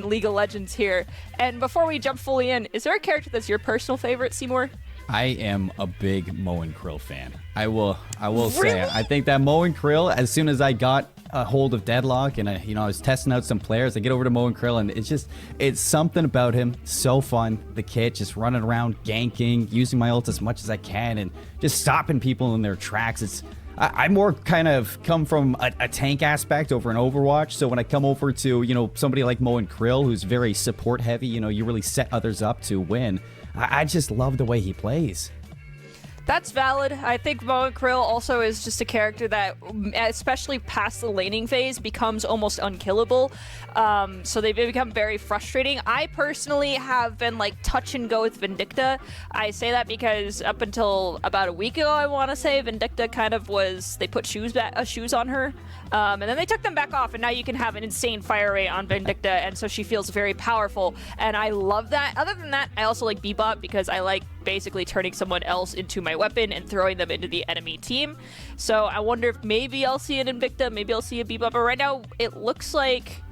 League of Legends here. And before we jump fully in, is there a character that's your personal favorite, Seymour? I am a big Mo and Krill fan. I will Really? say I think that Mo and Krill, as soon as I got a hold of Deadlock and I was testing out some players, I get over to Mo and Krill and it's something about him. So fun. The kit, just running around, ganking, using my ult as much as I can and just stopping people in their tracks. I more kind of come from a tank aspect over an Overwatch. So when I come over to, somebody like Mo and Krill, who's very support heavy, you really set others up to win. I just love the way he plays. That's valid. I think Mo and Krill also is just a character that, especially past the laning phase, becomes almost unkillable. So they become very frustrating. I personally have been like touch and go with Vindicta. I say that because up until about a week ago, I want to say, Vindicta kind of was, they put shoes on her. And then they took them back off, and now you can have an insane fire rate on Vindicta, and so she feels very powerful, and I love that. Other than that, I also like Bebop because I like basically turning someone else into my weapon and throwing them into the enemy team. So I wonder if maybe I'll see an Invicta, maybe I'll see a Bebop, but right now it looks like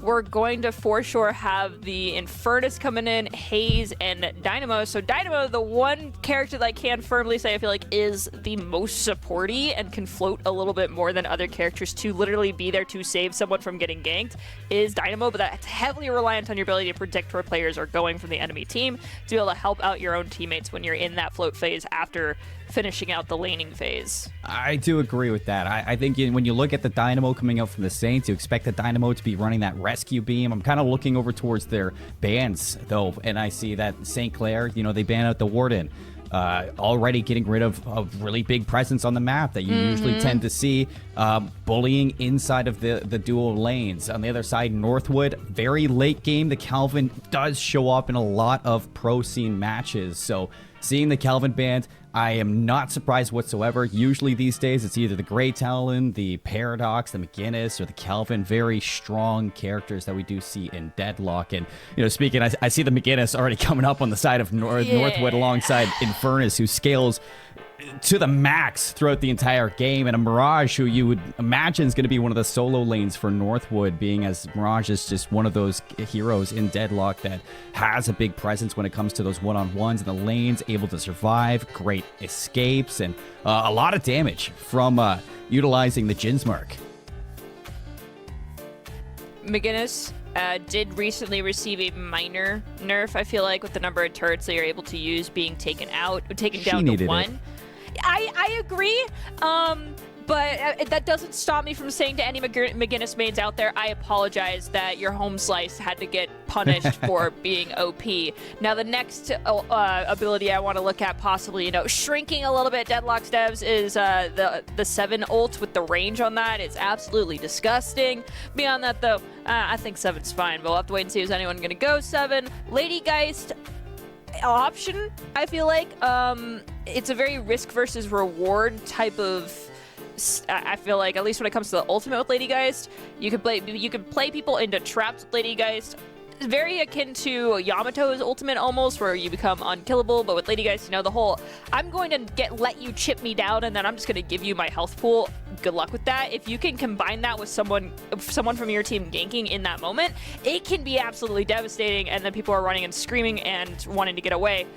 we're going to for sure have the Infernus coming in, Haze, and Dynamo. So Dynamo, the one character that I can firmly say I feel like is the most supporty and can float a little bit more than other characters to literally be there to save someone from getting ganked, is Dynamo, but that's heavily reliant on your ability to predict where players are going from the enemy team to be able to help out your own teammates when you're in that float phase after finishing out the laning phase. I do agree with that. I think when you look at the Dynamo coming out from the Saints, you expect the Dynamo to be running that rescue beam. I'm kind of looking over towards their bans, though, and I see that St. Clair, they ban out the Warden. Already getting rid of a really big presence on the map that you usually tend to see, bullying inside of the dual lanes. On the other side, Northwood, very late game. The Kelvin does show up in a lot of pro scene matches. So seeing the Kelvin banned, I am not surprised whatsoever. Usually these days, it's either the Grey Talon, the Paradox, the McGinnis, or the Kelvin. Very strong characters that we do see in Deadlock. And, speaking, I see the McGinnis already coming up on the side of Northwood alongside Infernus, who scales to the max throughout the entire game, and a Mirage who you would imagine is going to be one of the solo lanes for Northwood, being as Mirage is just one of those heroes in Deadlock that has a big presence when it comes to those one-on-ones and the lanes, able to survive, great escapes, and a lot of damage from utilizing the Jin's Mark. McGinnis did recently receive a minor nerf, I feel like, with the number of turrets that you're able to use being taken down to 1. I agree, but that doesn't stop me from saying to any McGinnis mains out there, I apologize that your home slice had to get punished for being OP. Now, the next ability I want to look at possibly, shrinking a little bit Deadlock's devs is the 7 ult with the range on that. It's absolutely disgusting. Beyond that, though, I think 7's fine, but we'll have to wait and see if anyone's going to go 7. Lady Geist option, I feel like. It's a very risk versus reward type of, I feel like, at least when it comes to the ultimate with Lady Geist, you can play people into traps with Lady Geist. Very akin to Yamato's ultimate almost, where you become unkillable, but with Lady Geist, the whole, I'm going to let you chip me down and then I'm just going to give you my health pool. Good luck with that. If you can combine that with someone from your team ganking in that moment, it can be absolutely devastating, and then people are running and screaming and wanting to get away.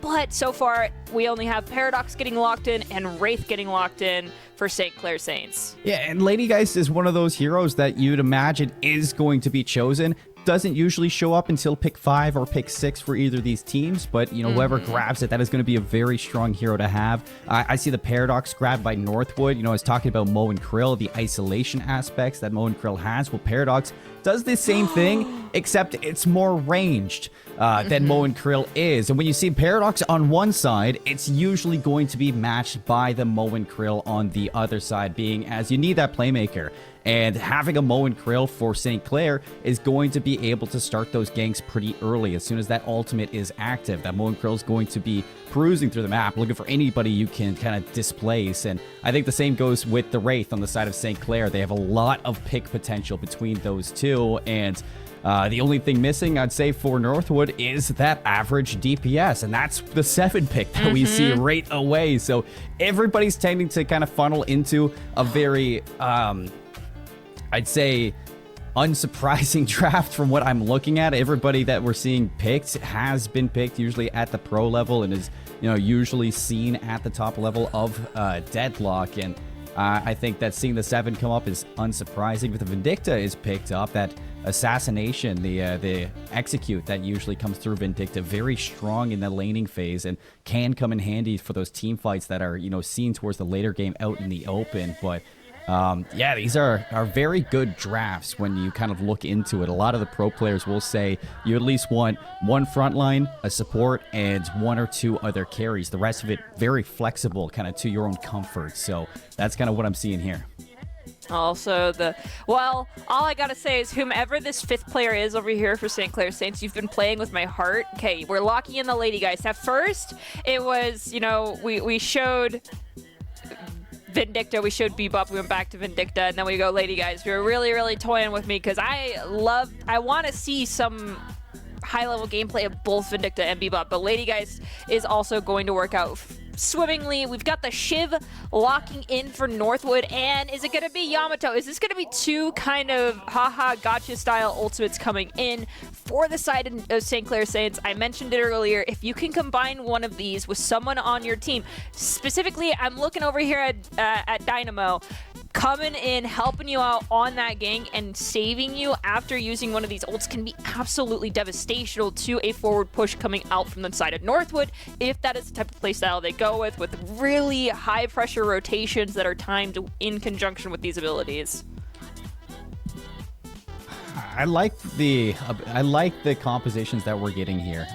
But so far, we only have Paradox getting locked in and Wraith getting locked in for St. Clair Saints. Yeah, and Lady Geist is one of those heroes that you'd imagine is going to be chosen. Doesn't usually show up until pick 5 or pick 6 for either of these teams, but whoever grabs it, that is going to be a very strong hero to have. I see the Paradox grabbed by Northwood. I was talking about Mo and Krill, the isolation aspects that Mo and Krill has. Well, Paradox does the same thing, except it's more ranged than Mo and Krill is. And when you see Paradox on one side, it's usually going to be matched by the Mo and Krill on the other side, being as you need that playmaker. And having a Mo and Krill for St. Clair is going to be able to start those ganks pretty early. As soon as that ultimate is active, that Mo and Krill is going to be perusing through the map, looking for anybody you can kind of displace. And I think the same goes with the Wraith on the side of St. Clair. They have a lot of pick potential between those two. And the only thing missing, I'd say, for Northwood is that average DPS, and that's the 7 pick that we see right away. So everybody's tending to kind of funnel into a very, I'd say, unsurprising draft from what I'm looking at. Everybody that we're seeing picked has been picked usually at the pro level and is, you know, usually seen at the top level of Deadlock. And I think that seeing the 7 come up is unsurprising. But the Vindicta is picked up. That assassination, the execute that usually comes through Vindicta, very strong in the laning phase and can come in handy for those team fights that are, you know, seen towards the later game out in the open. But yeah, these are very good drafts when you kind of look into it. A lot of the pro players will say you at least want one frontline, a support, and 1 or 2 other carries. The rest of it very flexible, kind of to your own comfort. So that's kind of what I'm seeing here. Also, well, all I gotta say is whomever this 5th player is over here for St. Clair Saints, you've been playing with my heart. Okay, we're locking in the Lady Geist. At first, it was, you know, we showed Vindicta, we showed Bebop, we went back to Vindicta, and then we go Lady Geist. We were really, really toying with me because I want to see some high-level gameplay of both Vindicta and Bebop, but Lady Geist is also going to work out swimmingly. We've got the Shiv locking in for Northwood, and is it going to be Yamato? Is this going to be 2 kind of haha gotcha style ultimates coming in for the side of St. Clair Saints? I mentioned it earlier. If you can combine one of these with someone on your team, specifically, I'm looking over here at Dynamo, coming in, helping you out on that gank and saving you after using one of these ults can be absolutely devastational to a forward push coming out from the side of Northwood, if that is the type of playstyle they go with really high pressure rotations that are timed in conjunction with these abilities. I like the compositions that we're getting here,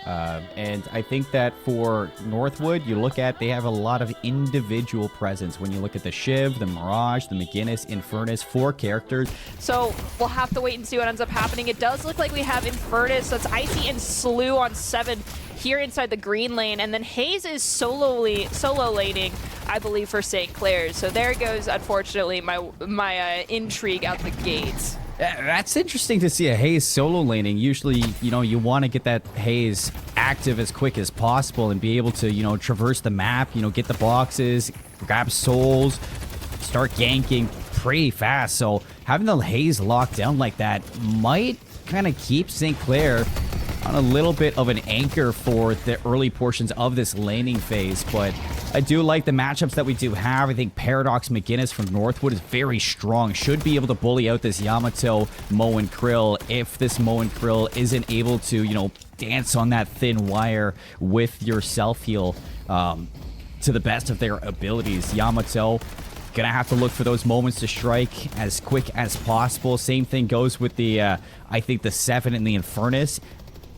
and I think that for Northwood, you look at, they have a lot of individual presence. When you look at the Shiv, the Mirage, the McGinnis, Infernus, 4 characters. So we'll have to wait and see what ends up happening. It does look like we have Infernus, that's Icy and Slew on 7 here inside the green lane, and then Haze is solo laning, I believe, for St. Clair's. So there goes, unfortunately, my intrigue out the gates. That's interesting to see a Haze solo laning. Usually, you know, you want to get that Haze active as quick as possible and be able to, you know, traverse the map, you know, get the boxes, grab souls, start ganking pretty fast. So having the Haze locked down like that might kind of keep St. Clair on a little bit of an anchor for the early portions of this laning phase. But I do like the matchups that we do have. I think Paradox McGinnis from Northwood is very strong. Should be able to bully out this Yamato, Mo, and Krill if this Mo and Krill isn't able to, you know, dance on that thin wire with your self-heal to the best of their abilities. Yamato gonna have to look for those moments to strike as quick as possible. Same thing goes with the, I think the 7 and the Infernus.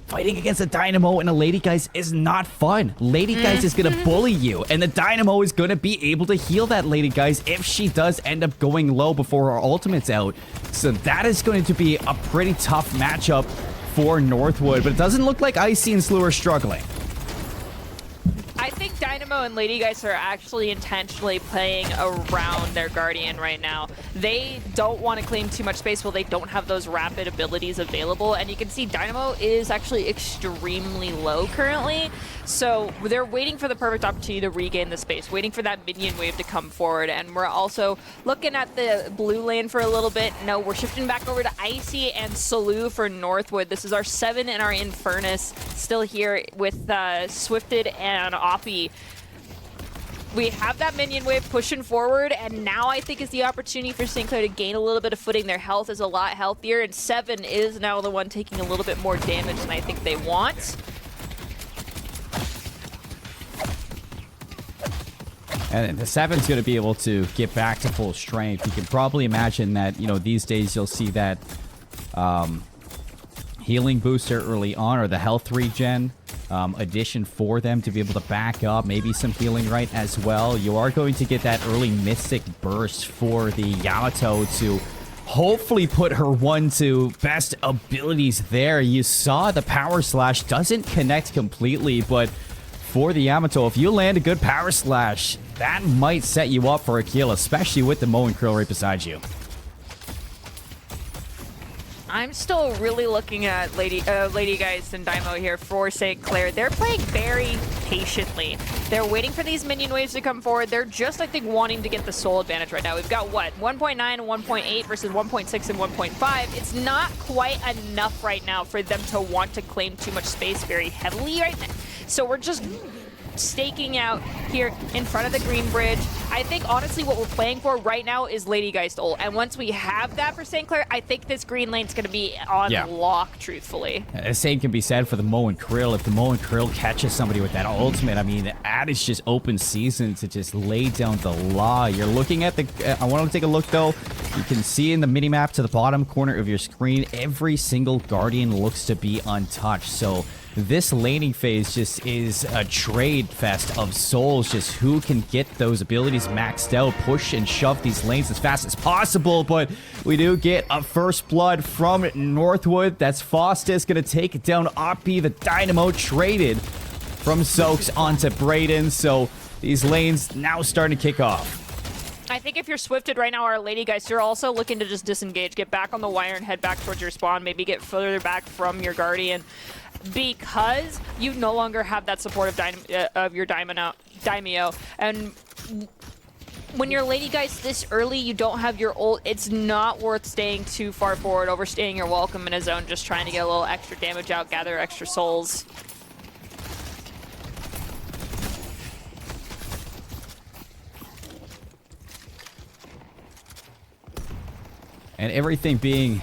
Fighting against a Dynamo and a Lady Geist is not fun. Lady Geist is going to bully you, and the Dynamo is going to be able to heal that Lady Geist if she does end up going low before her ultimate's out. So that is going to be a pretty tough matchup for Northwood, but it doesn't look like Icy and Slew are struggling. I think Dynamo and Lady Geist are actually intentionally playing around their Guardian right now. They don't want to claim too much space while they don't have those rapid abilities available, and you can see Dynamo is actually extremely low currently, so they're waiting for the perfect opportunity to regain the space, waiting for that minion wave to come forward. And we're also looking at the blue lane for a little bit. No, we're shifting back over to Icy and Slew for Northwood. This is our 7 and our Infernus still here with Swifted and Oppie. We have that minion wave pushing forward, and now I think is the opportunity for St. Clair to gain a little bit of footing. Their health is a lot healthier, and 7 is now the one taking a little bit more damage than I think they want. And the 7's going to be able to get back to full strength. You can probably imagine that, you know, these days you'll see that healing booster early on, or the health regen addition for them to be able to back up, maybe some healing right as well. You are going to get that early Mystic Burst for the Yamato to hopefully put her 1 to best abilities there. You saw the Power Slash doesn't connect completely, but for the Yamato, if you land a good Power Slash, that might set you up for a kill, especially with the Mo and Krill right beside you. I'm still really looking at Lady Geist and Dynamo here for St. Clair. They're playing very patiently. They're waiting for these minion waves to come forward. They're just, I think, wanting to get the soul advantage right now. We've got, what, 1.9 and 1.8 versus 1.6 and 1.5. It's not quite enough right now for them to want to claim too much space very heavily right now. So we're just staking out here in front of the green bridge. I think honestly what we're playing for right now is Lady Geist ult, and once we have that for St. Clair, I think this green lane's going to be on lock, truthfully. The same can be said for the Mo and Krill. If the Mo and Krill catches somebody with that ultimate, I mean, that is just open season to just lay down the law. You're looking at the... I want to take a look, though. You can see in the minimap to the bottom corner of your screen, every single Guardian looks to be untouched, so this laning phase just is a trade fest of souls, just who can get those abilities maxed out, push and shove these lanes as fast as possible. But we do get a first blood from Northwood. That's Faustus going to take down Oppie. The Dynamo traded from Soaks onto Brayden, so these lanes now starting to kick off. I think if you're swifted right now, our Lady Geist, you're also looking to just disengage, get back on the wire and head back towards your spawn, maybe get further back from your Guardian, because you no longer have that support of your Dynamo. And when you're Lady Geist this early, you don't have your ult, it's not worth staying too far forward, overstaying your welcome in a zone, just trying to get a little extra damage out, gather extra souls. And everything being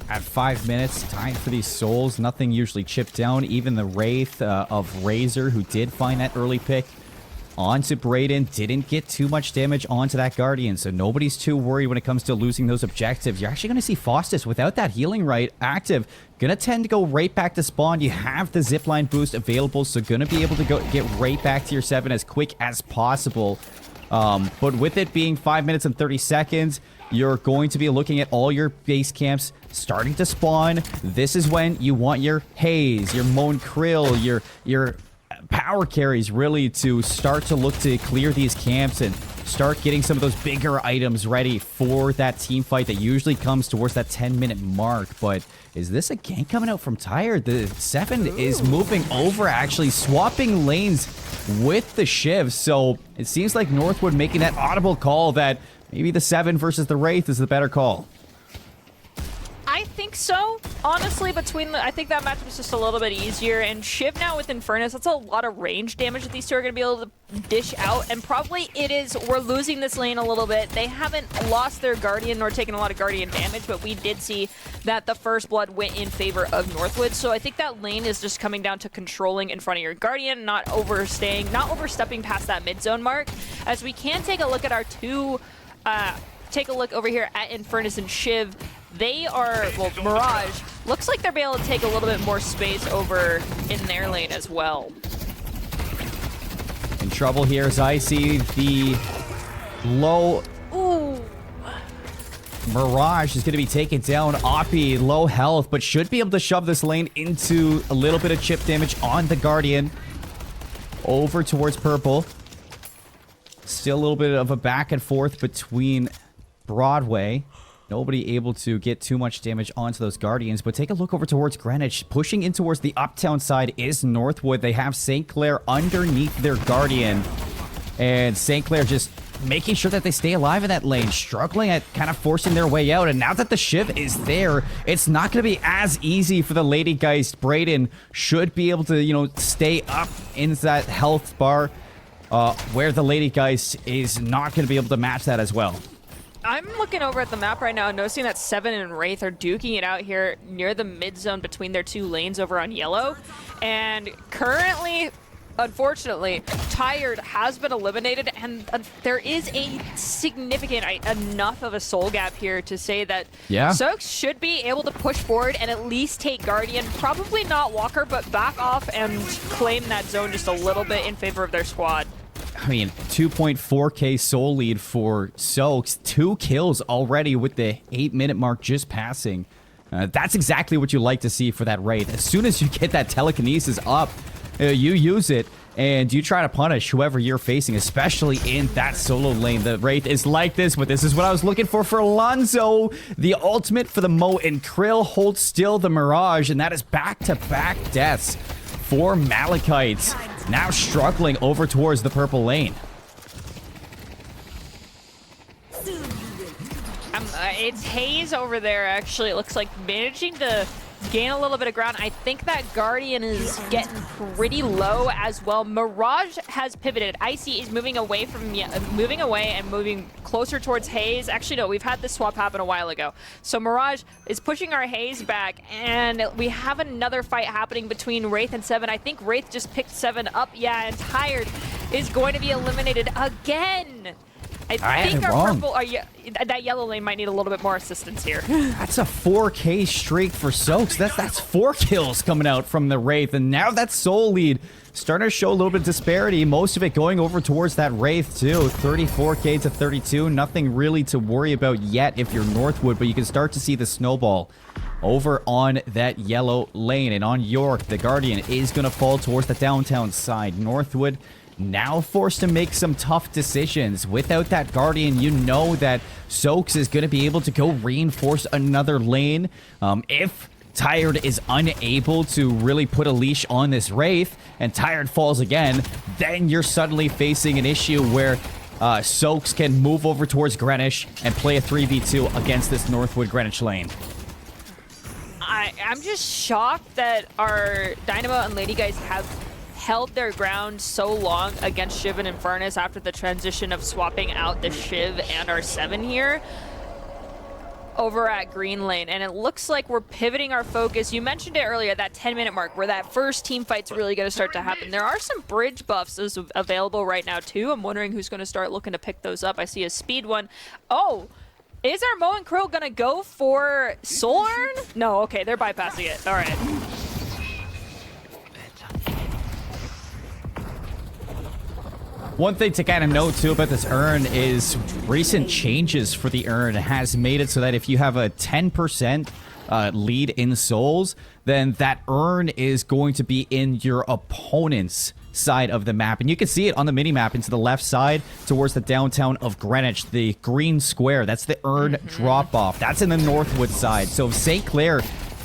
at 5 minutes, time for these souls. Nothing usually chipped down. Even the Wraith of Razor, who did find that early pick onto Brayden, didn't get too much damage onto that Guardian. So nobody's too worried when it comes to losing those objectives. You're actually going to see Faustus without that healing right active. Going to tend to go right back to spawn. You have the zipline boost available, so going to be able to get right back to your 7 as quick as possible. But with it being 5 minutes and 30 seconds, you're going to be looking at all your base camps starting to spawn. This is when you want your Haze, your Moan Krill, your power carries really to start to look to clear these camps and start getting some of those bigger items ready for that team fight that usually comes towards that 10-minute mark. But is this a gank coming out from Tired? The 7 is moving over, actually swapping lanes with the Shiv. So it seems like Northwood making that audible call that maybe the 7 versus the Wraith is the better call. I think so. Honestly, I think that match was just a little bit easier. And Shiv now with Infernus, that's a lot of range damage that these two are going to be able to dish out. And probably we're losing this lane a little bit. They haven't lost their Guardian nor taken a lot of Guardian damage, but we did see that the first blood went in favor of Northwood. So I think that lane is just coming down to controlling in front of your Guardian, not overstepping past that mid zone mark. As we can take a look at our two, take a look over here at Infernus and Shiv. They are, well, Mirage looks like they're able to take a little bit more space over in their lane as well. In trouble here as I see the low... Ooh. Mirage is going to be taken down. Oppie, low health, but should be able to shove this lane into a little bit of chip damage on the Guardian. Over towards Purple. Still a little bit of a back and forth between Broadway. Nobody able to get too much damage onto those Guardians, but take a look over towards Greenwich. Pushing in towards the uptown side is Northwood. They have St. Clair underneath their Guardian. And St. Clair just making sure that they stay alive in that lane, struggling at kind of forcing their way out. And now that the Shiv is there, it's not going to be as easy for the Lady Geist. Brayden should be able to, stay up in that health bar, where the Lady Geist is not going to be able to match that as well. I'm looking over at the map right now, noticing that 7 and Wraith are duking it out here near the mid zone between their two lanes over on yellow. And currently, unfortunately, Tired has been eliminated, and there is a significant enough of a soul gap here to say that Soaks should be able to push forward and at least take Guardian. Probably not Walker, but back off and claim that zone just a little bit in favor of their squad. I mean, 2.4k soul lead for Soaks. 2 kills already with the 8-minute mark just passing. That's exactly what you like to see for that Wraith. As soon as you get that telekinesis up, you use it, and you try to punish whoever you're facing, especially in that solo lane. The Wraith is like this, but this is what I was looking for Alonso. The ultimate for the Mo, and krill holds still the Mirage, and that is back-to-back deaths for Malachite. Now struggling over towards the purple lane. It's Haze over there, actually. It looks like managing to gain a little bit of ground. I think that Guardian is getting pretty low as well. Mirage has pivoted. Icy is moving away and moving closer towards Haze. Actually, no, we've had this swap happen a while ago. So Mirage is pushing our Haze back, and we have another fight happening between Wraith and Seven. I think Wraith just picked Seven up. Yeah, and Tired is going to be eliminated again. I think our purple, that yellow lane might need a little bit more assistance here. That's a 4K streak for Soaks. That's 4 kills coming out from the Wraith, and now that soul lead starting to show a little bit of disparity. Most of it going over towards that Wraith too. 34K to 32. Nothing really to worry about yet if you're Northwood, but you can start to see the snowball over on that yellow lane. And on York, the Guardian is going to fall towards the downtown side. Northwood now forced to make some tough decisions. Without that Guardian, you know that Soaks is going to be able to go reinforce another lane. If Tired is unable to really put a leash on this Wraith, and Tired falls again, then you're suddenly facing an issue where Soaks can move over towards Greenwich and play a 3v2 against this Northwood Greenwich lane. I'm just shocked that our Dynamo and Lady Geist have held their ground so long against Shiv and Infernus after the transition of swapping out the Shiv and our 7 here over at Green Lane. And it looks like we're pivoting our focus. You mentioned it earlier, that 10-minute mark where that first team fight's really going to start to happen. There are some bridge buffs available right now too. I'm wondering who's going to start looking to pick those up. I see a speed one. Oh, is our Mo and Krill going to go for Soul Urn? No, okay, they're bypassing it. All right. One thing to kind of note too about this urn is recent changes for the urn has made it so that if you have a 10% lead in souls, then that urn is going to be in your opponent's side of the map. And you can see it on the mini-map into the left side towards the downtown of Greenwich. The green square, that's the urn drop-off. That's in the Northwood side. So if St. Clair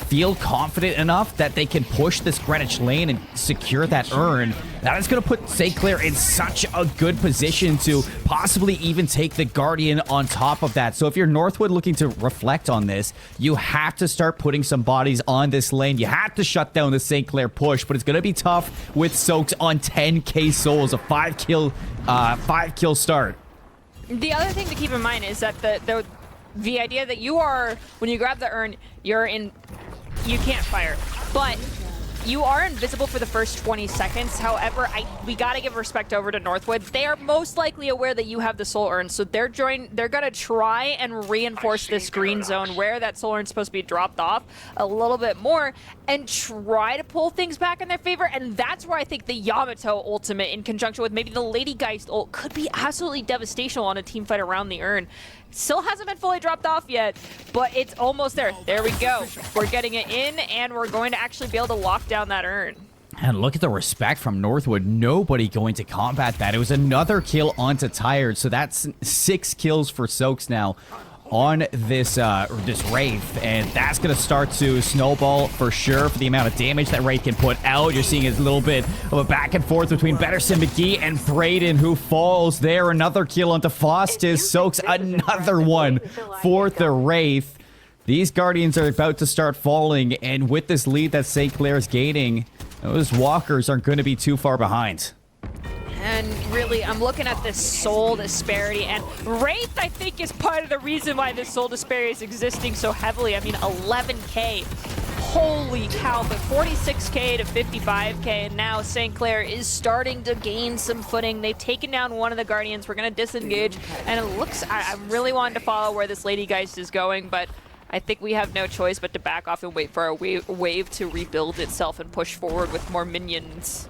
feel confident enough that they can push this Greenwich lane and secure that urn, that is going to put St. Clair in such a good position to possibly even take the Guardian on top of that. So if you're Northwood looking to reflect on this, you have to start putting some bodies on this lane. You have to shut down the St. Clair push, but it's going to be tough with Soaks on 10k souls, a 5 kill start. The other thing to keep in mind is that the idea that you are, when you grab the urn, you can't fire, but you are invisible for the first 20 seconds. However, we gotta give respect over to Northwood. They are most likely aware that you have the soul urn, so they're gonna try and reinforce this green zone where that soul urn is supposed to be dropped off a little bit more and try to pull things back in their favor. And that's where I think the Yamato ultimate in conjunction with maybe the Lady Geist ult could be absolutely devastational on a team fight around the urn. Still hasn't been fully dropped off yet, but it's almost there. There we go. We're getting it in, and we're going to actually be able to lock down that urn. And look at the respect from Northwood. Nobody going to combat that. It was another kill onto Tired, so that's 6 kills for Soaks now on this Wraith, and that's going to start to snowball for sure for the amount of damage that Wraith can put out. You're seeing a little bit of a back and forth between Betterson McGee and Braden, who falls there. Another kill onto Faustus. Soaks another one for the Wraith. These Guardians are about to start falling, and with this lead that St. Clair is gaining, those Walkers aren't going to be too far behind. And really, I'm looking at this soul disparity, and Wraith, I think, is part of the reason why this soul disparity is existing so heavily. I mean, 11k. Holy cow, but 46k to 55k, and now St. Clair is starting to gain some footing. They've taken down one of the Guardians. We're going to disengage, and it looks, I'm really wanting to follow where this Lady Geist is going, but I think we have no choice but to back off and wait for our wave to rebuild itself and push forward with more minions.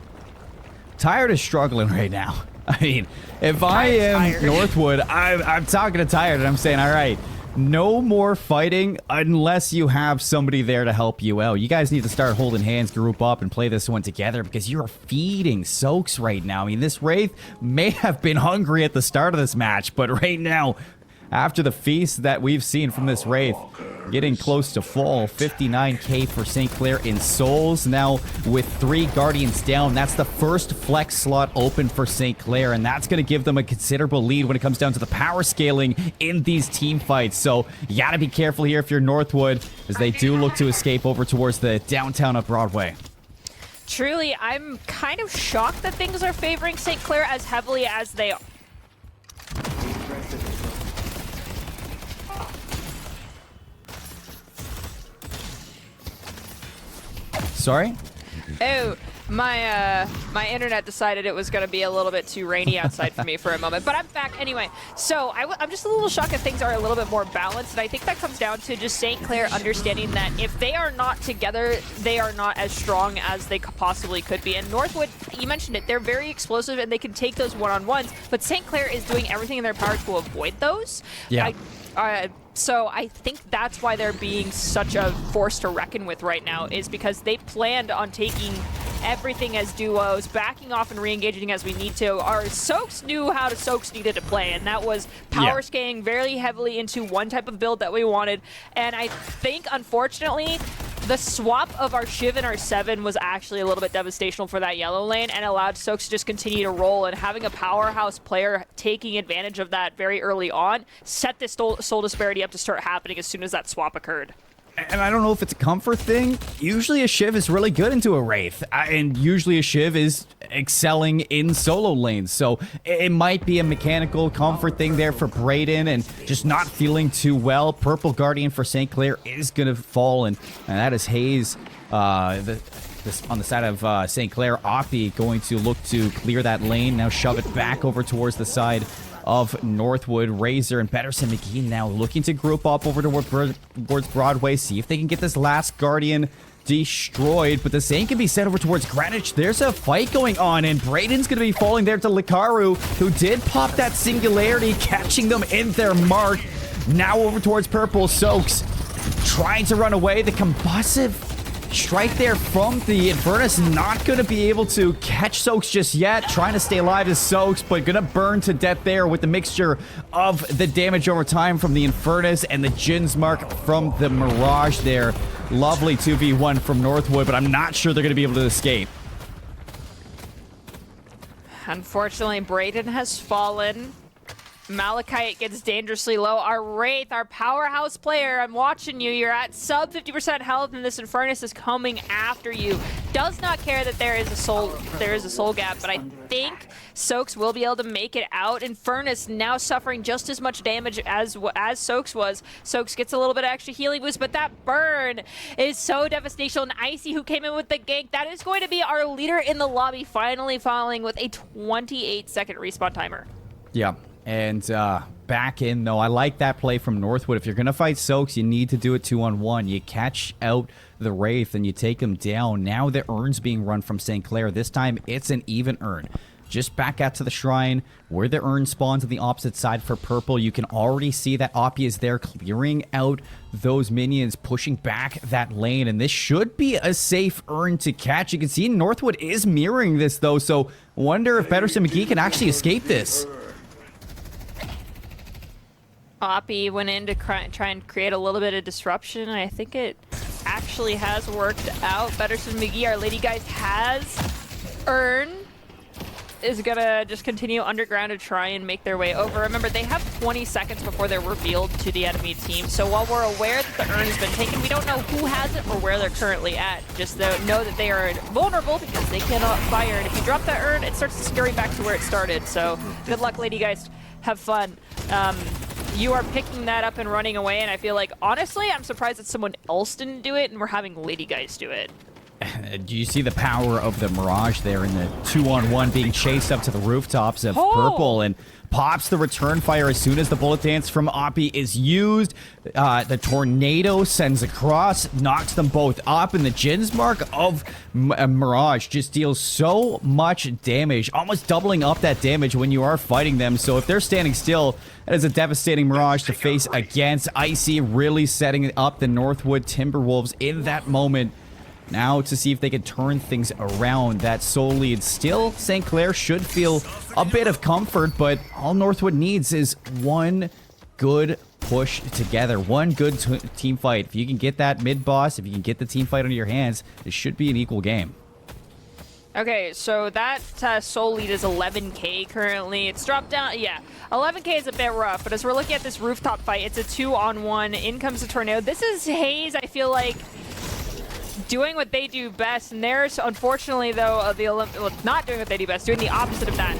Tired is struggling right now. I mean, if I am Northwood, I'm talking to Tired and I'm saying, all right, no more fighting unless you have somebody there to help you out. You guys need to start holding hands, group up, and play this one together because you're feeding Soaks right now. I mean, this Wraith may have been hungry at the start of this match, but right now, after the feast that we've seen from this Wraith, getting close to full, 59k for St. Clair in souls. Now, with 3 Guardians down, that's the first flex slot open for St. Clair, and that's going to give them a considerable lead when it comes down to the power scaling in these team fights. So, you got to be careful here if you're Northwood, as they do look to escape over towards the downtown of Broadway. Truly, I'm kind of shocked that things are favoring St. Clair as heavily as they are. Sorry? Oh, my internet decided it was going to be a little bit too rainy outside for me for a moment, but I'm back anyway. So I'm just a little shocked that things are a little bit more balanced, and I think that comes down to just St. Clair understanding that if they are not together, they are not as strong as they possibly could be. And Northwood, you mentioned it, they're very explosive and they can take those one-on-ones, but St. Clair is doing everything in their power to avoid those. Yeah. So I think that's why they're being such a force to reckon with right now, is because they planned on taking everything as duos, backing off and re-engaging as we need to. Our Soaks knew how Soaks needed to play, and that was power scaling very heavily into one type of build that we wanted. And I think, unfortunately, the swap of our Shiv and our 7 was actually a little bit devastational for that yellow lane and allowed Soaks to just continue to roll, and having a powerhouse player taking advantage of that very early on set this soul disparity up to start happening as soon as that swap occurred. And I don't know if it's a comfort thing. Usually a Shiv is really good into a Wraith, and usually a Shiv is excelling in solo lanes. So it might be a mechanical comfort thing there for Brayden and just not feeling too well. Purple Guardian for St. Clair is going to fall, and that is Haze on the side of St. Clair. Oppie going to look to clear that lane, now shove it back over towards the side of Northwood. Razor and Betterson McGee now looking to group up over towards Broadway, see if they can get this last Guardian destroyed, but the same can be sent over towards Greenwich. There's a fight going on, and Brayden's going to be falling there to Lucario, who did pop that singularity, catching them in their mark. Now over towards Purple. Soaks trying to run away. The combustive strike there from the Infernus, not going to be able to catch Soaks just yet. Trying to stay alive is Soaks, but going to burn to death there with the mixture of the damage over time from the Infernus and the Jin's mark from the Mirage there. Lovely 2v1 from Northwood, but I'm not sure they're going to be able to escape. Unfortunately, Brayden has fallen. Malachite gets dangerously low. Our Wraith, our powerhouse player, I'm watching you. You're at sub 50% health, and this Infernus is coming after you. Does not care that there is a soul gap, but I think Soaks will be able to make it out. Infernus now suffering just as much damage as Soaks was. Soaks gets a little bit of extra healing boost, but that burn is so devastational. And Icy, who came in with the gank, that is going to be our leader in the lobby, finally falling with a 28-second respawn timer. Yeah. And back in, though, I like that play from Northwood. If you're going to fight Soaks, you need to do it 2-on-1. You catch out the Wraith and you take him down. Now the urn's being run from St. Clair. This time, it's an even urn. Just back out to the shrine where the urn spawns on the opposite side for Purple. You can already see that Oppie is there clearing out those minions, pushing back that lane. And this should be a safe urn to catch. You can see Northwood is mirroring this, though. So wonder if Betterson McGee can actually escape this. Oppie went in to try and create a little bit of disruption, and I think it actually has worked out. Betterson McGee, our Lady Geist, has Urn, is gonna just continue underground to try and make their way over. Remember, they have 20 seconds before they're revealed to the enemy team, so while we're aware that the Urn has been taken, we don't know who has it or where they're currently at. Just know that they are vulnerable because they cannot fire, and if you drop that Urn, it starts to scurry back to where it started. So good luck, Lady Geist. Have fun. You are picking that up and running away, and I feel like, honestly, I'm surprised that someone else didn't do it, and we're having Lady Geist do it. Do you see the power of the Mirage there in the 2-on-1 being chased up to the rooftops of Purple and pops the return fire as soon as the bullet dance from Oppie is used. The tornado sends across, knocks them both up, and the Jin's mark of Mirage just deals so much damage, almost doubling up that damage when you are fighting them. So if they're standing still, that is a devastating Mirage to face against. Icy really setting up the Northwood Timberwolves in that moment. Now to see if they can turn things around. That soul lead still, St. Clair should feel a bit of comfort, but all Northwood needs is one good push together, one good team fight. If you can get that mid boss, if you can get the team fight under your hands, it should be an equal game. Okay, so that soul lead is 11k currently. It's dropped down. Yeah, 11k is a bit rough, but as we're looking at this rooftop fight, it's a 2-on-1. In comes the tornado. This is Haze, I feel like, doing what they do best, and they're unfortunately though not doing what they do best, doing the opposite of that,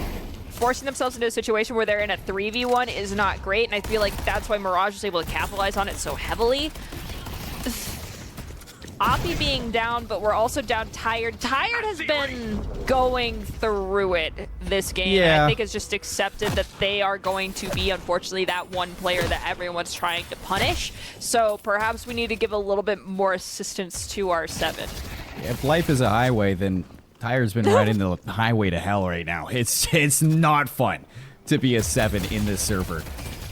forcing themselves into a situation where they're in a 3v1 is not great, and I feel like that's why Mirage was able to capitalize on it so heavily. Oppie being down, but we're also down Tired. Tired has been going through it this game. Yeah. And I think it's just accepted that they are going to be, unfortunately, that one player that everyone's trying to punish. So perhaps we need to give a little bit more assistance to our 7. If life is a highway, then Tired's been riding the highway to hell right now. It's not fun to be a 7 in this server.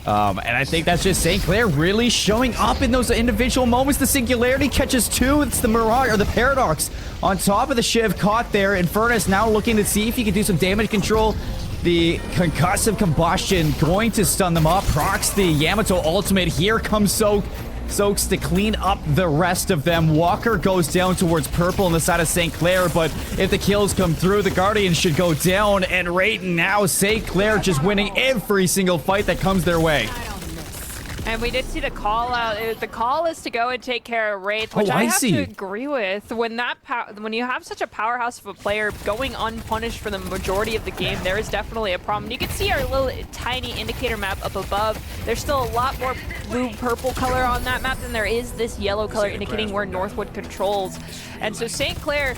And I think that's just St. Clair really showing up in those individual moments. The Singularity catches 2. It's the Mirage, or the Paradox, on top of the Shiv caught there. Infernus now looking to see if he can do some damage control. The concussive combustion going to stun them up. Procs the Yamato ultimate. Here comes Soaks to clean up the rest of them. Walker goes down towards Purple on the side of St. Clair, but if the kills come through, the Guardian should go down, and right now St. Clair just winning every single fight that comes their way. And we did see the call out. The call is to go and take care of Wraith, which I have to agree with. When you have such a powerhouse of a player going unpunished for the majority of the game, there is definitely a problem. You can see our little tiny indicator map up above. There's still a lot more blue-purple color on that map than there is this yellow color indicating where Northwood controls. And so St. Clair,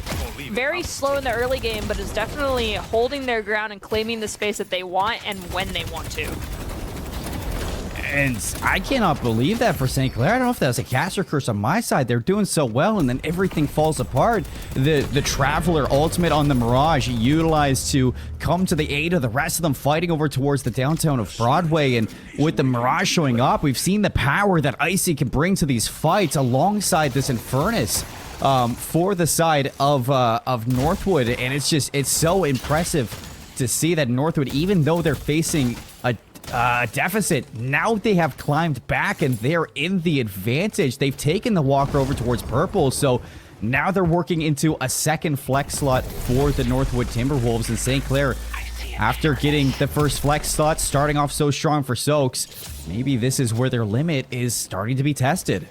very slow in the early game, but is definitely holding their ground and claiming the space that they want and when they want to. And I cannot believe that for St. Clair. I don't know if that was a caster curse on my side. They're doing so well, and then everything falls apart. The Traveler ultimate on the Mirage utilized to come to the aid of the rest of them fighting over towards the downtown of Broadway. And with the Mirage showing up, we've seen the power that Icy can bring to these fights alongside this Infernus for the side of Northwood. And it's so impressive to see that Northwood, even though they're facing a deficit, now they have climbed back and they're in the advantage. They've taken the Walker over towards Purple, so now they're working into a second flex slot for the Northwood Timberwolves. And St. Clair, after getting the first flex slot, starting off so strong for Soaks, maybe this is where their limit is starting to be tested.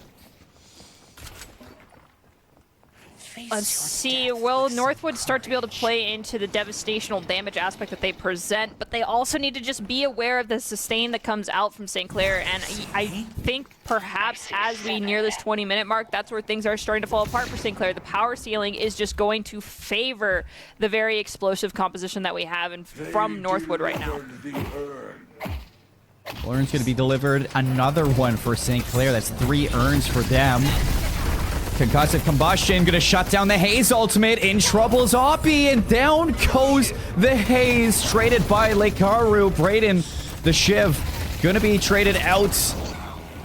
Let's see, will Northwood start to be able to play into the devastational damage aspect that they present, but they also need to just be aware of the sustain that comes out from St. Clair, and I think perhaps as we near this 20-minute mark, that's where things are starting to fall apart for St. Clair. The power ceiling is just going to favor the very explosive composition that we have from Northwood right now. Urn's going to be delivered. Another one for St. Clair. That's 3 urns for them. Concussive combustion gonna shut down the Haze ultimate. In trouble is Oppie, and down goes the Haze, traded by Lekaru. Braden, the Shiv, gonna be traded out.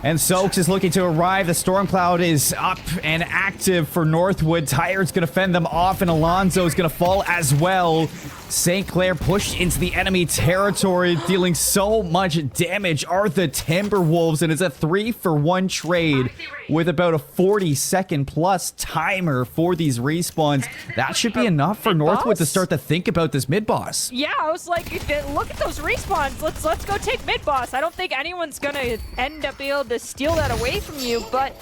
And Soaks is looking to arrive. The Storm Cloud is up and active for Northwood. Tired's gonna fend them off, and Alonzo is gonna fall as well. St. Clair pushed into the enemy territory, dealing so much damage are the Timberwolves, and it's a 3-for-1 trade with about a 40-second plus timer for these respawns. That should be enough for Northwood to start to think about this mid-boss. Yeah, I was like, look at those respawns. Let's go take mid-boss. I don't think anyone's gonna end up being able to steal that away from you, but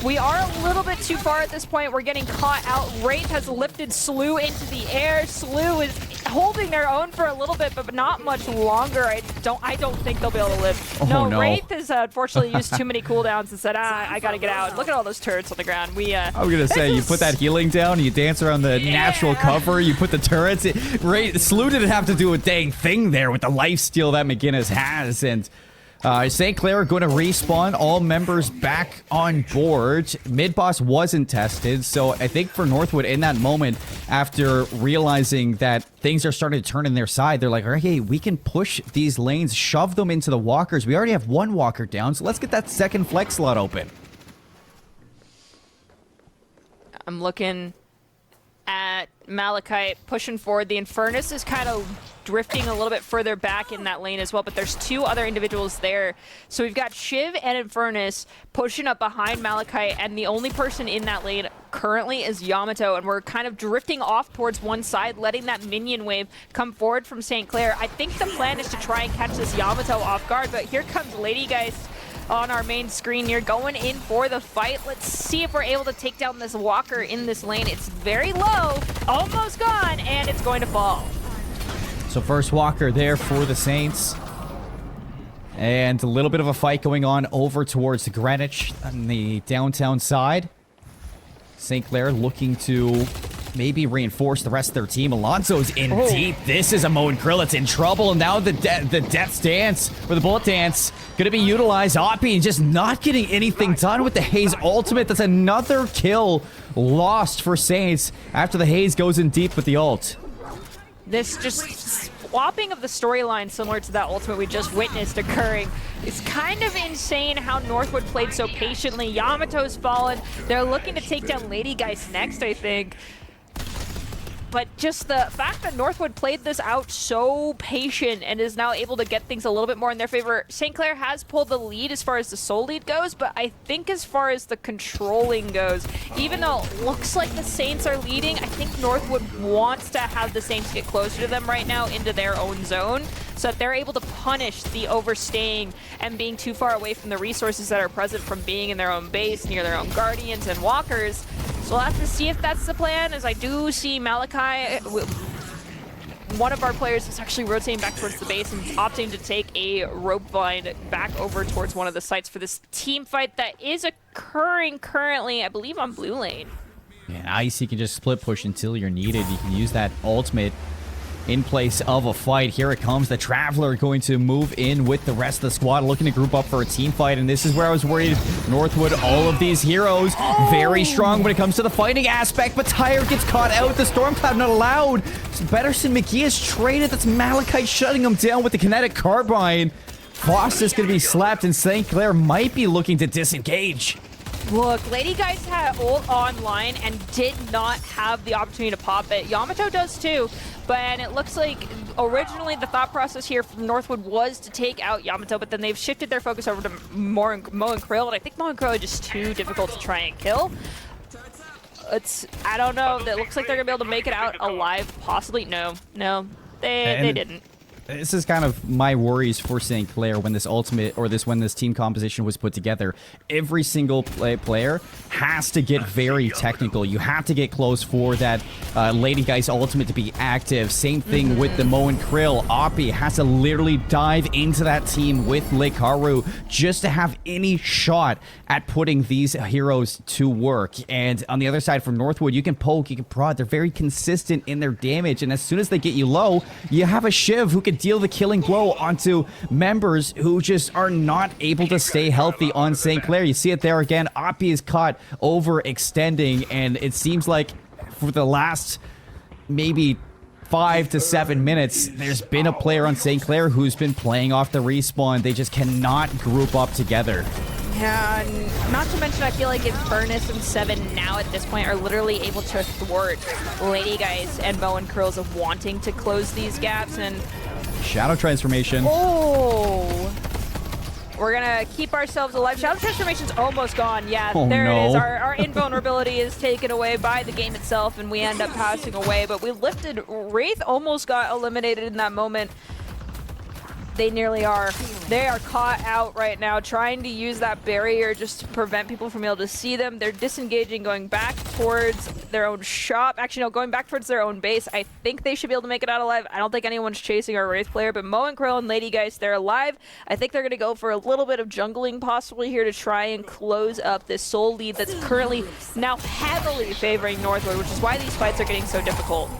we are a little bit too far at this point. We're getting caught out. Wraith has lifted Slew into the air. Slew is holding their own for a little bit, but not much longer. I don't think they'll be able to live. Oh, no. Wraith has unfortunately used too many cooldowns and said, I gotta get out. Look at all those turrets on the ground. I'm gonna say, you put that healing down, you dance around the natural cover, you put the turrets. Slew didn't have to do a dang thing there with the lifesteal that McGinnis has, and St. Clair are going to respawn all members back on board. Mid-boss wasn't tested, so I think for Northwood in that moment, after realizing that things are starting to turn in their side, they're like, okay, we can push these lanes, shove them into the walkers. We already have one walker down, so let's get that second flex slot open. I'm looking at Malachite pushing forward. The Infernus is kind of drifting a little bit further back in that lane as well, but there's two other individuals there. So we've got Shiv and Infernus pushing up behind Malachite, and the only person in that lane currently is Yamato, and we're kind of drifting off towards one side, letting that minion wave come forward from St. Clair. I think the plan is to try and catch this Yamato off guard, but here comes Lady Geist on our main screen here, going in for the fight. Let's see if we're able to take down this walker in this lane. It's very low, almost gone, and it's going to fall. So first walker there for the Saints. And a little bit of a fight going on over towards Greenwich on the downtown side. St. Clair looking to maybe reinforce the rest of their team. Alonso's in deep. This is a Mo and krill. It's in trouble. And now the death dance, or the bullet dance, going to be utilized. Oppie just not getting anything done with the Haze ultimate. That's another kill lost for Saints after the Haze goes in deep with the ult. This just swapping of the storyline similar to that ultimate we just witnessed occurring. It's kind of insane how Northwood played so patiently. Yamato's fallen. They're looking to take down Lady Geist next, I think. But just the fact that Northwood played this out so patient and is now able to get things a little bit more in their favor. St. Clair has pulled the lead as far as the soul lead goes, but I think as far as the controlling goes, even though it looks like the Saints are leading, I think Northwood wants to have the Saints get closer to them right now into their own zone, so that they're able to punish the overstaying and being too far away from the resources that are present from being in their own base, near their own guardians and walkers. So we'll have to see if that's the plan, as I do see Malachi, one of our players is actually rotating back towards the base and opting to take a rope vine back over towards one of the sites for this team fight that is occurring currently, I believe, on blue lane. Yeah, Ice, you can just split push until you're needed. You can use that ultimate in place of a fight. Here it comes. The Traveler going to move in with the rest of the squad, looking to group up for a team fight. And this is where I was worried. Northwood, all of these heroes, very strong when it comes to the fighting aspect, but Tyre gets caught out. The Stormcloud not allowed. So Betterson McGee is traded. That's Malachite shutting him down with the kinetic carbine. Foss is going to be slapped, and St. Clair might be looking to disengage. Look, Lady Geist had ult online and did not have the opportunity to pop it. Yamato does too, but it looks like originally the thought process here from Northwood was to take out Yamato, but then they've shifted their focus over to Mo and krill, and I think Mo and krill are just too difficult to try and kill. I don't know. It looks like they're going to be able to make it out alive, possibly. No, they didn't. This is kind of my worries for St. Clair when this ultimate, or when this team composition was put together. Every single player has to get very technical. You have to get close for that Lady Geist ultimate to be active. Same thing with the Mo and krill. Oppie has to literally dive into that team with Likaru just to have any shot at putting these heroes to work. And on the other side from Northwood, you can poke, you can prod. They're very consistent in their damage. And as soon as they get you low, you have a Shiv who can deal the killing blow onto members who just are not able to stay healthy on St. Clair. You see it there again. Oppie is caught overextending, and it seems like for the last maybe 5 to 7 minutes, there's been a player on St. Clair who's been playing off the respawn. They just cannot group up together. Yeah, and not to mention, I feel like Infernus and Seven now at this point are literally able to thwart Lady Geist and Mo and Krill's of wanting to close these gaps. And Shadow Transformation. Oh, we're gonna keep ourselves alive. Shadow Transformation's almost gone. Yeah, oh, there no. it is. Our invulnerability is taken away by the game itself, and we end up passing away. But we lifted. Wraith almost got eliminated in that moment. they nearly are. They are caught out right now, trying to use that barrier just to prevent people from being able to see them. They're disengaging, going back towards their own shop. Actually, no, going back towards their own base. I think they should be able to make it out alive. I don't think anyone's chasing our Wraith player, but Mo and Krill and Lady Geist, they're alive. I think they're going to go for a little bit of jungling possibly here to try and close up this soul lead that's currently now heavily favoring Northwood, which is why these fights are getting so difficult.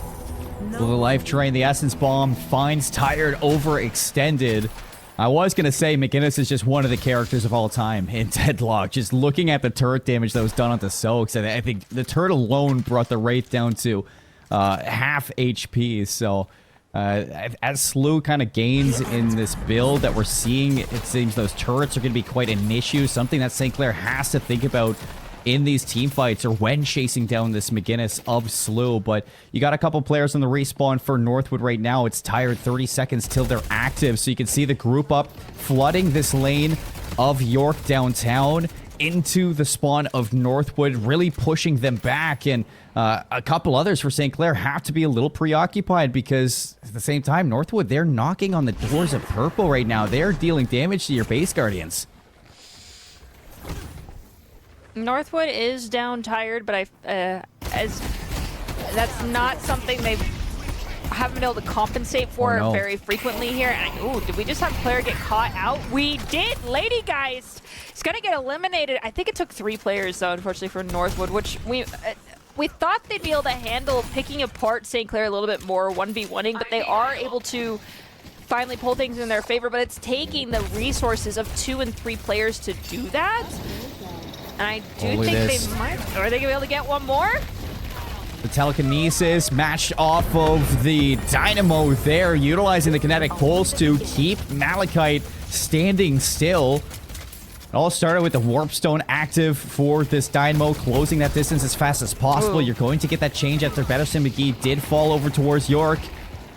Well, the life drain, the essence bomb finds Tired overextended. I was going to say McGinnis is just one of the characters of all time in Deadlock. Just looking at the turret damage that was done onto Soaks, and I think the turret alone brought the Wraith down to half HP. So as Slew kind of gains in this build that we're seeing, it seems those turrets are going to be quite an issue. Something that St. Clair has to think about in these team fights or when chasing down this McGinnis of Slew. But you got a couple players on the respawn for Northwood right now. It's Tired, 30 seconds till they're active. So you can see the group up flooding this lane of York downtown into the spawn of Northwood, really pushing them back. And a couple others for St. Clair have to be a little preoccupied because at the same time, Northwood, they're knocking on the doors of purple right now. They're dealing damage to your base guardians. Northwood is down Tired, but as that's not something they haven't been able to compensate for very frequently here. And ooh, did we just have Clair get caught out? We did. Lady Geist is gonna get eliminated. I think it took 3 players though, unfortunately, for Northwood, which we thought they'd be able to handle picking apart St. Clair a little bit more 1v1ing, but they are able to finally pull things in their favor. But it's taking the resources of 2 and 3 players to do that. And I do think they might. Are they going to be able to get one more? The telekinesis matched off of the Dynamo there, utilizing the kinetic pulse to keep Malachite standing still. It all started with the Warpstone active for this Dynamo, closing that distance as fast as possible. Ooh. You're going to get that change after Betterson McGee did fall over towards York.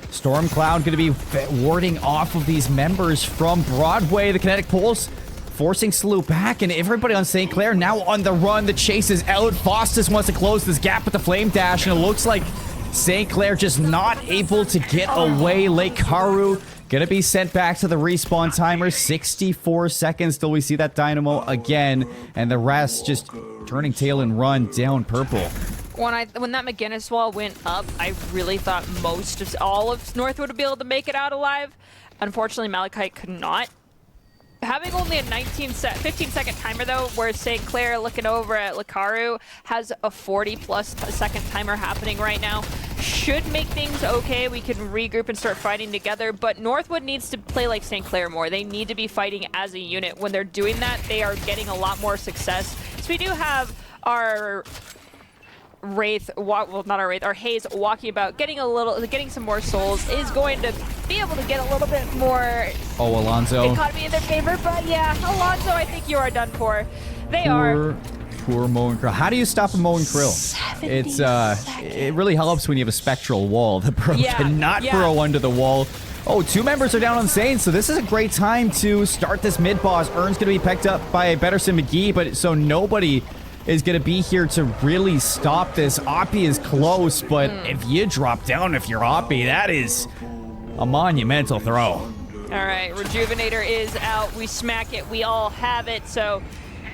Stormcloud going to be warding off of these members from Broadway. The kinetic pulse forcing Slew back, and everybody on St. Clair now on the run. The chase is out. Fostis wants to close this gap with the Flame Dash, and it looks like St. Clair just not able to get away. Lekaru gonna be sent back to the respawn timer. 64 seconds till we see that Dynamo again, and the rest just turning tail and run down purple. When that McGinnis wall went up, I really thought most of all of Northwood would be able to make it out alive. Unfortunately, Malachite could not. Having only a 15-second timer, though, where St. Clair, looking over at Lekaru, has a 40-plus second timer happening right now, should make things okay. We can regroup and start fighting together, but Northwood needs to play like St. Clair more. They need to be fighting as a unit. When they're doing that, they are getting a lot more success. So we do have our Wraith, well, not our Wraith, our Haze walking about, getting some more souls, is going to be able to get a little bit more economy in their favor. But yeah, Alonso, I think you are done for. Poor Mo and Krill. How do you stop a Mo and Krill? It really helps when you have a spectral wall. The pro cannot burrow under the wall. Oh, 2 members are down on Saints, so this is a great time to start this mid-boss. Urn's going to be picked up by Betterson McGee, but so nobody is going to be here to really stop this. Oppie is close, but if you drop down, if you're Oppie, that is a monumental throw. All right, Rejuvenator is out. We smack it. We all have it. So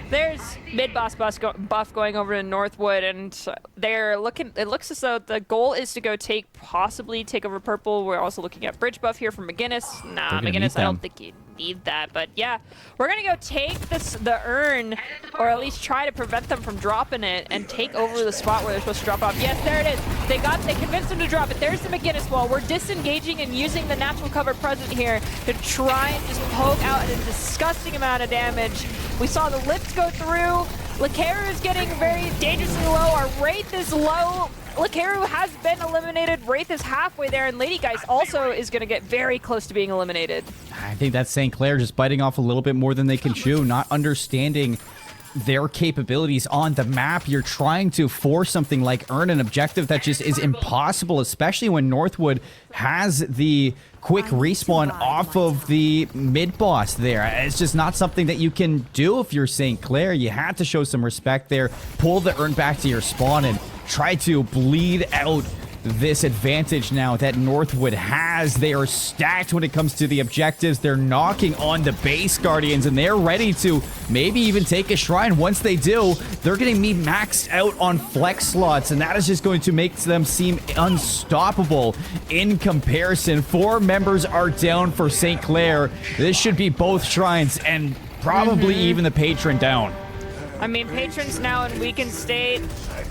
there's mid-boss buff going over to Northwood, and they're looking. It looks as though the goal is to go possibly take over purple. We're also looking at bridge buff here from McGinnis. Nah, McGinnis, I don't think you need that. But yeah, we're gonna go take the urn, or at least try to prevent them from dropping it and take over the spot where they're supposed to drop off. Yes, there it is. They convinced them to drop it. There's the McGinnis wall. We're disengaging and using the natural cover present here to try and just poke out a disgusting amount of damage. We saw the lift go through. Lekaru is getting very dangerously low. Our Wraith is low. Lekaru has been eliminated. Wraith is halfway there, and Lady Geist also is going to get very close to being eliminated. I think that's St. Clair just biting off a little bit more than they can chew, not understanding their capabilities on the map. You're trying to force something like earn an objective that just is impossible, especially when Northwood has the quick respawn off of the mid-boss there. It's just not something that you can do if you're St. Clair. You had to show some respect there, pull the urn back to your spawn, and try to bleed out this advantage now that Northwood has. They are stacked when it comes to the objectives. They're knocking on the base Guardians, and they're ready to maybe even take a shrine. Once they do, they're going to be maxed out on flex slots, and that is just going to make them seem unstoppable in comparison. 4 members are down for St. Clair. This should be both shrines and probably even the patron down. I mean, Patron's now in weakened state.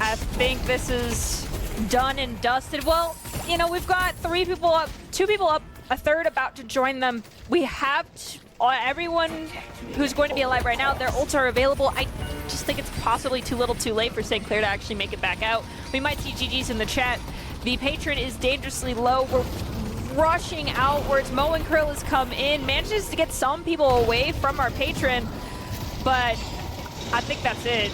I think this is done and dusted. Well, you know, we've got 3 people up, 2 people up, a third about to join them. We have everyone who's going to be alive right now, their ults are available. I just think it's possibly too little too late for St. Clair to actually make it back out. We might see GG's in the chat. The patron is dangerously low. We're rushing outwards. Mo and Krill has come in, manages to get some people away from our patron, but I think that's it.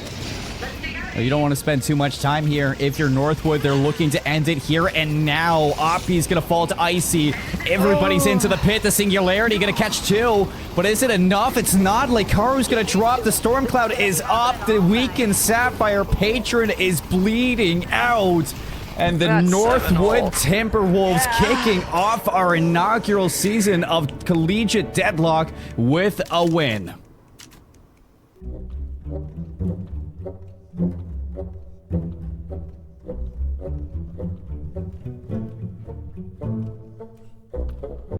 You don't want to spend too much time here. If you're Northwood, they're looking to end it here and now. Oppi's going to fall to Icy. Everybody's into the pit. The Singularity going to catch 2. But is it enough? It's not. Lekaru's going to drop. The Storm Cloud is up. The weakened Sapphire patron is bleeding out. And the That's Northwood Timberwolves kicking off our inaugural season of Collegiate Deadlock with a win.